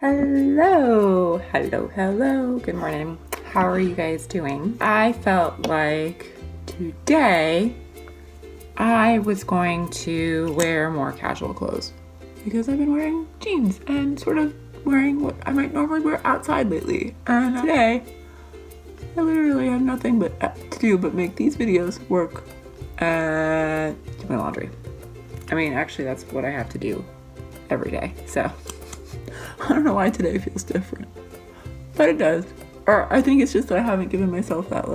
Hello, good morning. How are you guys doing? I felt like today I was going to wear more casual clothes because I've been wearing jeans and sort of wearing what I might normally wear outside lately. And today I literally have nothing to do but make these videos, work, and do my laundry. I mean, actually that's what I have to do every day, so I don't know why today feels different, but it does. Or I think it's just that I haven't given myself that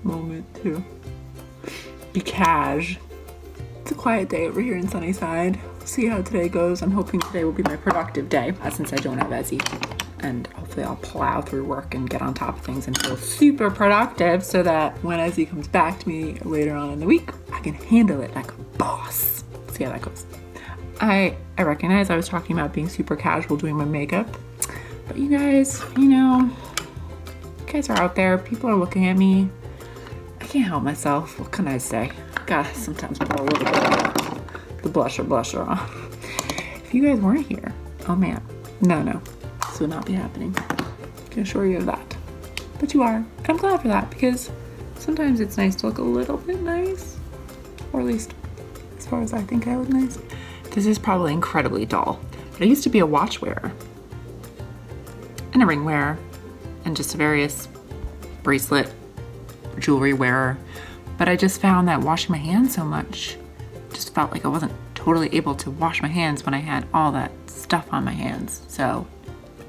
moment to be cash. It's a quiet day over here in Sunnyside. We'll see how today goes. I'm hoping today will be my productive day since I don't have Ezzy, and hopefully I'll plow through work and get on top of things and feel super productive so that when Ezzy comes back to me later on in the week, I can handle it like a boss. See how that goes. I recognize I was talking about being super casual doing my makeup, but you guys, you guys are out there. People are looking at me. I can't help myself. What can I say? Gotta sometimes put a little bit of the blusher on. If you guys weren't here, oh man, no, this would not be happening. I can assure you of that. But you are, and I'm glad for that because sometimes it's nice to look a little bit nice, or at least as far as I think I look nice. This is probably incredibly dull, but I used to be a watch wearer and a ring wearer and just a various bracelet jewelry wearer. But I just found that washing my hands so much just felt like I wasn't totally able to wash my hands when I had all that stuff on my hands. So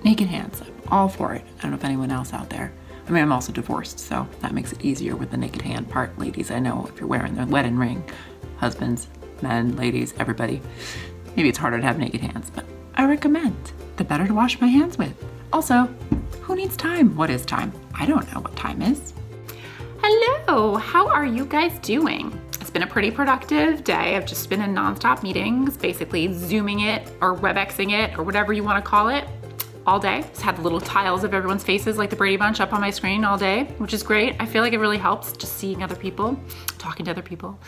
naked hands, I'm all for it. I don't know if anyone else out there. I mean, I'm also divorced, so that makes it easier with the naked hand part. Ladies, I know if you're wearing the wedding ring, husbands, men, ladies, everybody. Maybe it's harder to have naked hands, but I recommend the better to wash my hands with. Also, who needs time? What is time? I don't know what time is. Hello, how are you guys doing? It's been a pretty productive day. I've just been in nonstop meetings, basically Zooming it or WebExing it or whatever you want to call it all day. Just had the little tiles of everyone's faces like the Brady Bunch up on my screen all day, which is great. I feel like it really helps just seeing other people, talking to other people,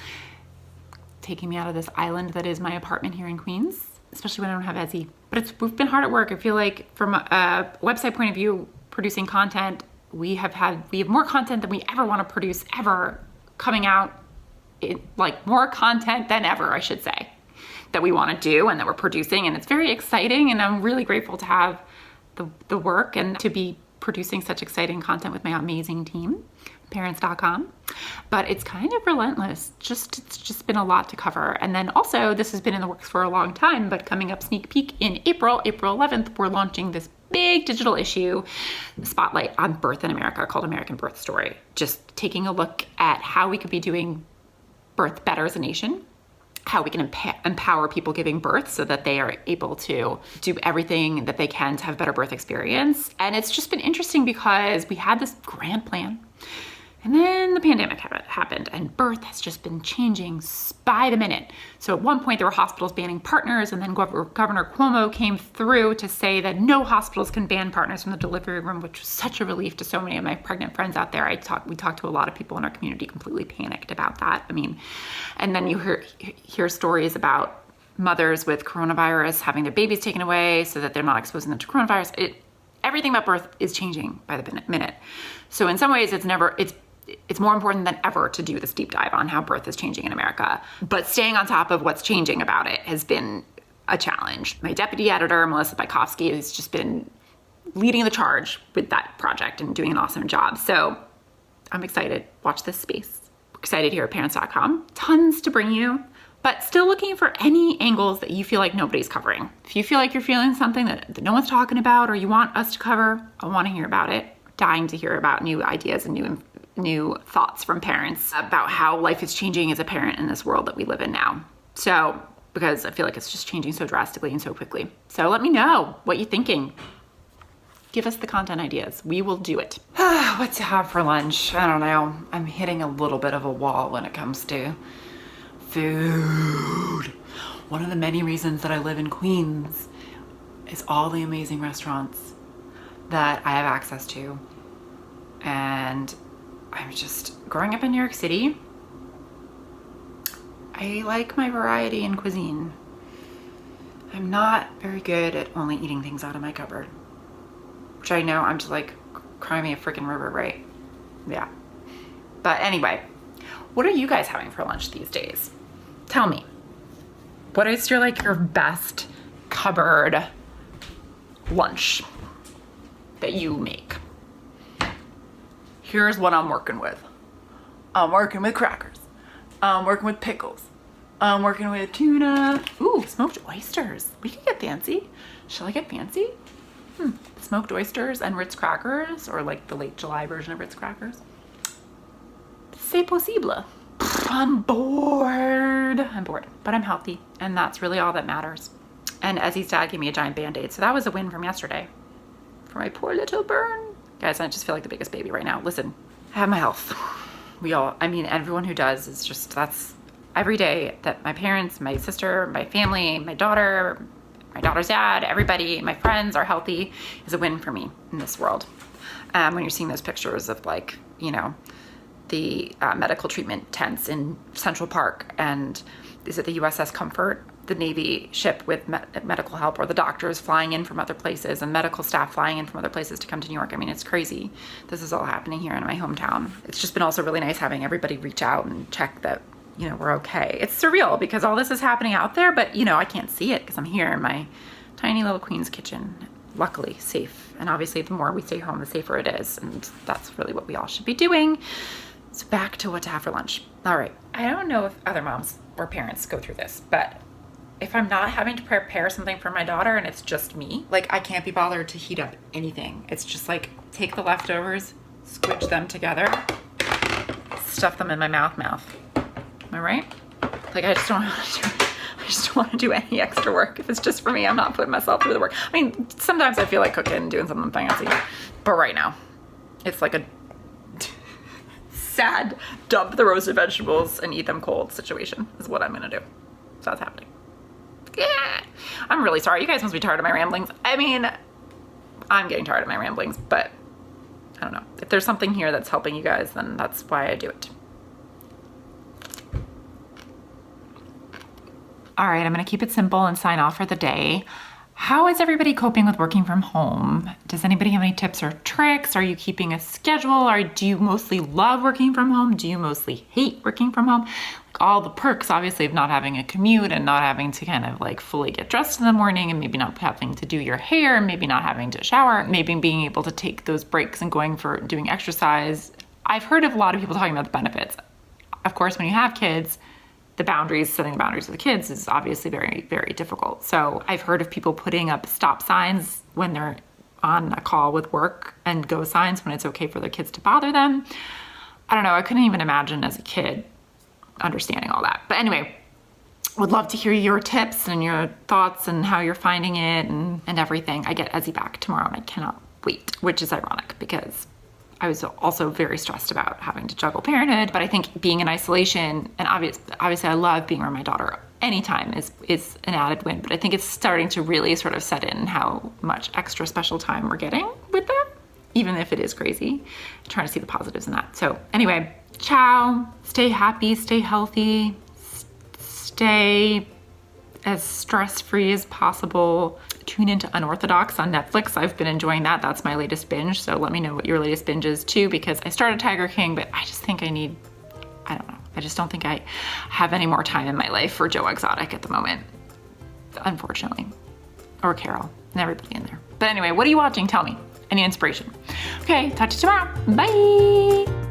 taking me out of this island that is my apartment here in Queens, especially when I don't have Ezzy. But we've been hard at work. I feel like from a website point of view, producing content, we have more content than we ever want to produce ever coming out, more content than ever, I should say, that we want to do and that we're producing. And it's very exciting. And I'm really grateful to have the work and to be producing such exciting content with my amazing team. Parents.com, but it's kind of relentless. It's just been a lot to cover. And then also this has been in the works for a long time, but coming up sneak peek in April 11th, we're launching this big digital issue spotlight on birth in America called American Birth Story. Just taking a look at how we could be doing birth better as a nation, how we can empower people giving birth so that they are able to do everything that they can to have a better birth experience. And it's just been interesting because we had this grand plan. And then the pandemic happened and birth has just been changing by the minute. So at one point there were hospitals banning partners, and then Governor Cuomo came through to say that no hospitals can ban partners from the delivery room, which was such a relief to so many of my pregnant friends out there. We talked to a lot of people in our community completely panicked about that. I mean, and then you hear stories about mothers with coronavirus having their babies taken away so that they're not exposing them to coronavirus. Everything about birth is changing by the minute. So in some ways it's more important than ever to do this deep dive on how birth is changing in America. But staying on top of what's changing about it has been a challenge. My deputy editor, Melissa Bykowski, has just been leading the charge with that project and doing an awesome job. So I'm excited. Watch this space. We're excited here at Parents.com. Tons to bring you, but still looking for any angles that you feel like nobody's covering. If you feel like you're feeling something that no one's talking about or you want us to cover, I want to hear about it. Dying to hear about new ideas and new thoughts from parents about how life is changing as a parent in this world that we live in now. So, because I feel like it's just changing so drastically and so quickly. So let me know what you're thinking. Give us the content ideas. We will do it. What to have for lunch? I don't know. I'm hitting a little bit of a wall when it comes to food. One of the many reasons that I live in Queens is all the amazing restaurants that I have access to. And I'm just growing up in New York City. I like my variety in cuisine. I'm not very good at only eating things out of my cupboard, which I know I'm just like, cry me a freaking river, right? Yeah. But anyway, what are you guys having for lunch these days? Tell me. What is your best cupboard lunch that you make? Here's what I'm working with. I'm working with crackers. I'm working with pickles. I'm working with tuna. Ooh, smoked oysters. We could get fancy. Shall I get fancy? Smoked oysters and Ritz crackers, or like the late July version of Ritz crackers. C'est possible. I'm bored. But I'm healthy, and that's really all that matters. And Ezzy's dad gave me a giant Band-Aid, so that was a win from yesterday. For my poor little burn. Guys, I just feel like the biggest baby right now. Listen, I have my health. Everyone who does is just, that's every day that my parents, my sister, my family, my daughter's dad, everybody, my friends are healthy is a win for me in this world. When you're seeing those pictures of the medical treatment tents in Central Park, and is it the USS Comfort, the Navy ship with medical help, or the doctors flying in from other places and medical staff flying in from other places to come to New York. I mean, it's crazy. This is all happening here in my hometown. It's just been also really nice having everybody reach out and check that, we're okay. It's surreal because all this is happening out there, but I can't see it because I'm here in my tiny little Queen's kitchen, luckily safe. And obviously the more we stay home, the safer it is. And that's really what we all should be doing. So back to what to have for lunch. All right. I don't know if other moms or parents go through this, but if I'm not having to prepare something for my daughter and it's just me, I can't be bothered to heat up anything. It's just take the leftovers, squidge them together, stuff them in my mouth. Am I right? I just don't want to do any extra work. If it's just for me, I'm not putting myself through the work. I mean, sometimes I feel like cooking and doing something fancy, but right now it's like a sad dump the roasted vegetables and eat them cold situation is what I'm gonna do. So that's happening. Yeah, I'm really sorry. You guys must be tired of my ramblings. I mean, I'm getting tired of my ramblings, but I don't know. If there's something here that's helping you guys, then that's why I do it. All right, I'm gonna keep it simple and sign off for the day. How is everybody coping with working from home? Does anybody have any tips or tricks? Are you keeping a schedule? Or do you mostly love working from home? Do you mostly hate working from home? All the perks, obviously, of not having a commute and not having to kind of fully get dressed in the morning, and maybe not having to do your hair, maybe not having to shower, maybe being able to take those breaks and going for doing exercise. I've heard of a lot of people talking about the benefits. Of course, when you have kids, setting the boundaries with the kids is obviously very, very difficult. So I've heard of people putting up stop signs when they're on a call with work and go signs when it's okay for their kids to bother them. I don't know. I couldn't even imagine as a kid understanding all that. But anyway, would love to hear your tips and your thoughts and how you're finding it and everything. I get Ezzy back tomorrow and I cannot wait, which is ironic because I was also very stressed about having to juggle parenthood, but I think being in isolation, and obviously I love being around my daughter anytime is an added win, but I think it's starting to really sort of set in how much extra special time we're getting with them, even if it is crazy. I'm trying to see the positives in that. So anyway, ciao, stay happy, stay healthy, stay as stress-free as possible. Tune into Unorthodox on Netflix. I've been enjoying that. That's my latest binge. So let me know what your latest binge is too, because I started Tiger King, but I just think I don't know. I just don't think I have any more time in my life for Joe Exotic at the moment, unfortunately. Or Carol and everybody in there. But anyway, what are you watching? Tell me. Any inspiration? Okay, talk to you tomorrow. Bye.